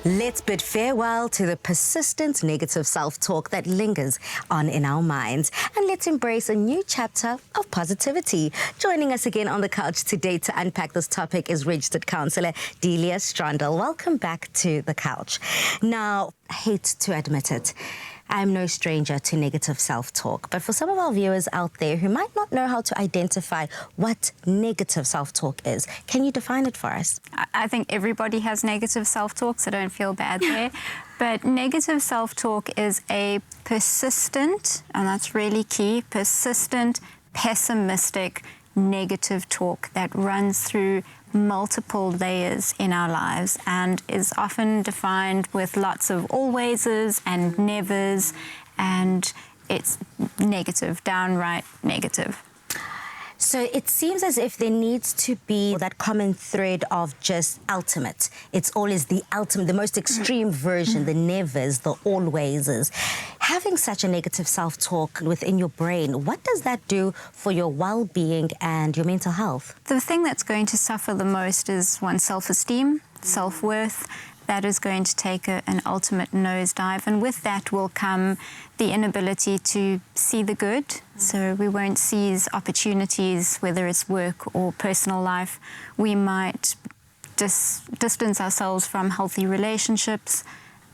Let's bid farewell to the persistent negative self-talk that lingers on in our minds, and let's embrace a new chapter of positivity. Joining us again on the couch today to unpack this topic is Registered Counsellor Delia Strondl. Welcome back to the couch. Now, I hate to admit it, I'm no stranger to negative self-talk, but for some of our viewers out there who might not know how to identify what negative self-talk is, can you define it for us? I think everybody has negative self-talk, so don't feel bad there. But negative self-talk is a persistent, and that's really key, persistent, pessimistic, negative talk that runs through multiple layers in our lives and is often defined with lots of alwayses and nevers, and it's negative, downright negative. So it seems as if there needs to be that common thread of just ultimate. It's always the ultimate, the most extreme version, the nevers, the alwayses. Having such a negative self-talk within your brain, what does that do for your well-being and your mental health? The thing that's going to suffer the most is one's self-esteem, self-worth. That is going to take an ultimate nosedive, and with that will come the inability to see the good. So we won't seize opportunities, whether it's work or personal life. We might distance ourselves from healthy relationships.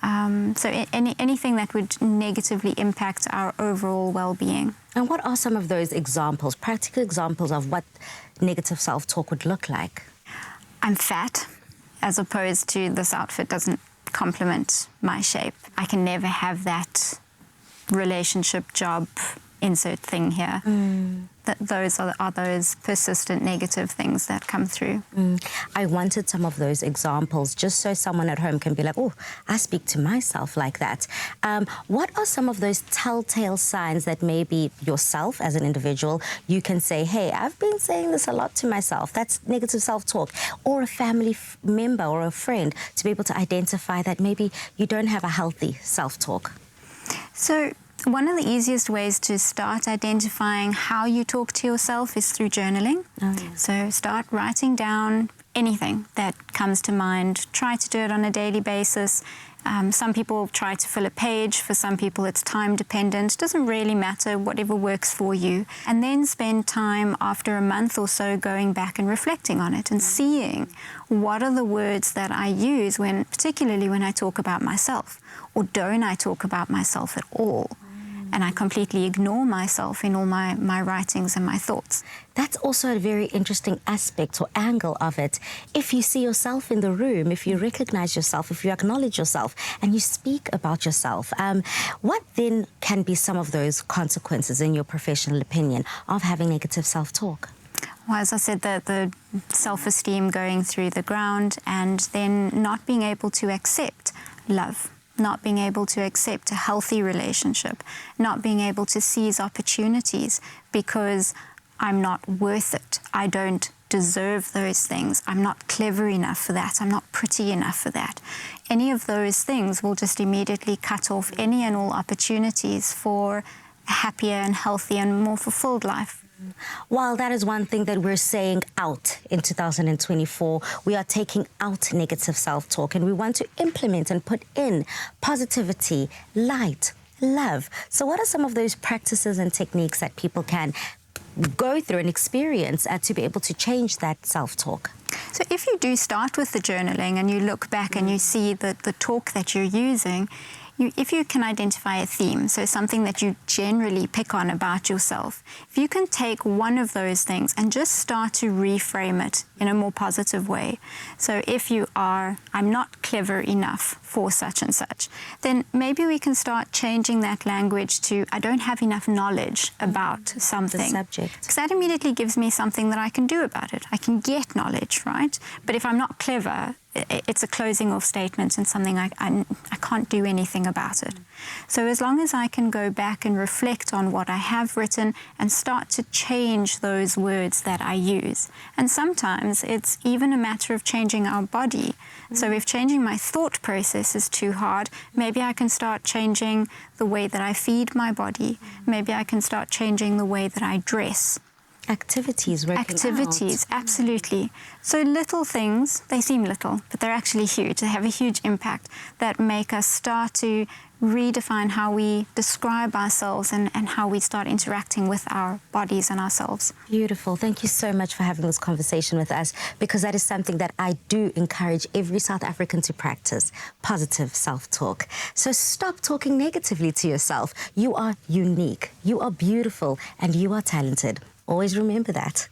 So anything that would negatively impact our overall well-being. And what are some of those examples, practical examples of what negative self-talk would look like? I'm fat, as opposed to this outfit doesn't complement my shape. I can never have that relationship, job, insert thing here. Those are those persistent negative things that come through. I wanted some of those examples just so someone at home can be like, oh, I speak to myself like that. What are some of those telltale signs that maybe yourself as an individual, you can say, hey, I've been saying this a lot to myself. That's negative self-talk. Or a family member or a friend to be able to identify that maybe you don't have a healthy self-talk. So one of the easiest ways to start identifying how you talk to yourself is through journaling. So start writing down anything that comes to mind. Try to do it on a daily basis. Some people try to fill a page. For some people, it's time dependent. It doesn't really matter, whatever works for you. And then spend time after a month or so going back and reflecting on it and seeing what are the words that I use particularly when I talk about myself, or don't I talk about myself at all? And I completely ignore myself in all my writings and my thoughts. That's also a very interesting aspect or angle of it. If you see yourself in the room, if you recognize yourself, if you acknowledge yourself, and you speak about yourself, what then can be some of those consequences, in your professional opinion, of having negative self-talk? Well, as I said, the self-esteem going through the ground, and then not being able to accept love, not being able to accept a healthy relationship, not being able to seize opportunities because I'm not worth it. I don't deserve those things. I'm not clever enough for that. I'm not pretty enough for that. Any of those things will just immediately cut off any and all opportunities for a happier and healthier and more fulfilled life. While that is one thing that we're saying out in 2024, we are taking out negative self-talk, and we want to implement and put in positivity, light, love. So what are some of those practices and techniques that people can go through and experience to be able to change that self-talk? So if you do start with the journaling and you look back and you see the talk that you're using, if you can identify a theme, so something that you generally pick on about yourself, if you can take one of those things and just start to reframe it in a more positive way. So if you are, I'm not clever enough for such and such, then maybe we can start changing that language to, I don't have enough knowledge about something. The subject. Because that immediately gives me something that I can do about it. I can get knowledge, right? But if I'm not clever, it's a closing off statement and something I can't do anything about it. So as long as I can go back and reflect on what I have written and start to change those words that I use. And sometimes it's even a matter of changing our body. So if changing my thought process is too hard, maybe I can start changing the way that I feed my body. Maybe I can start changing the way that I dress. Activities, working Activities, absolutely. So little things, they seem little, but they're actually huge. They have a huge impact that make us start to redefine how we describe ourselves and how we start interacting with our bodies and ourselves. Beautiful. Thank you so much for having this conversation with us, because that is something that I do encourage every South African to practice, positive self-talk. So stop talking negatively to yourself. You are unique, you are beautiful, and you are talented. Always remember that.